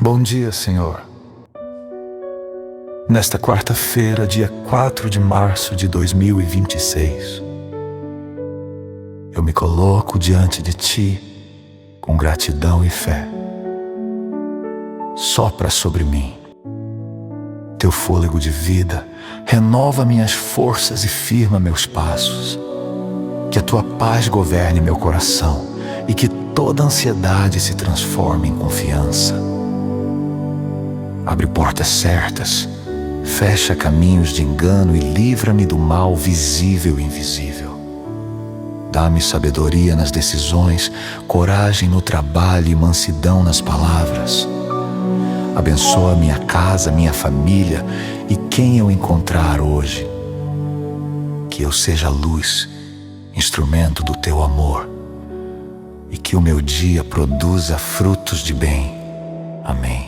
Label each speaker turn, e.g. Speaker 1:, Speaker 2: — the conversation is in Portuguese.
Speaker 1: Bom dia, Senhor. Nesta quarta-feira, dia 4 de março de 2026, eu me coloco diante de Ti com gratidão e fé. Sopra sobre mim Teu fôlego de vida, renova minhas forças e firma meus passos. Que a Tua paz governe meu coração e que toda ansiedade se transforme em confiança. Abre portas certas, fecha caminhos de engano e livra-me do mal visível e invisível. Dá-me sabedoria nas decisões, coragem no trabalho e mansidão nas palavras. Abençoa minha casa, minha família e quem eu encontrar hoje. Que eu seja luz, instrumento do Teu amor, e que o meu dia produza frutos de bem. Amém.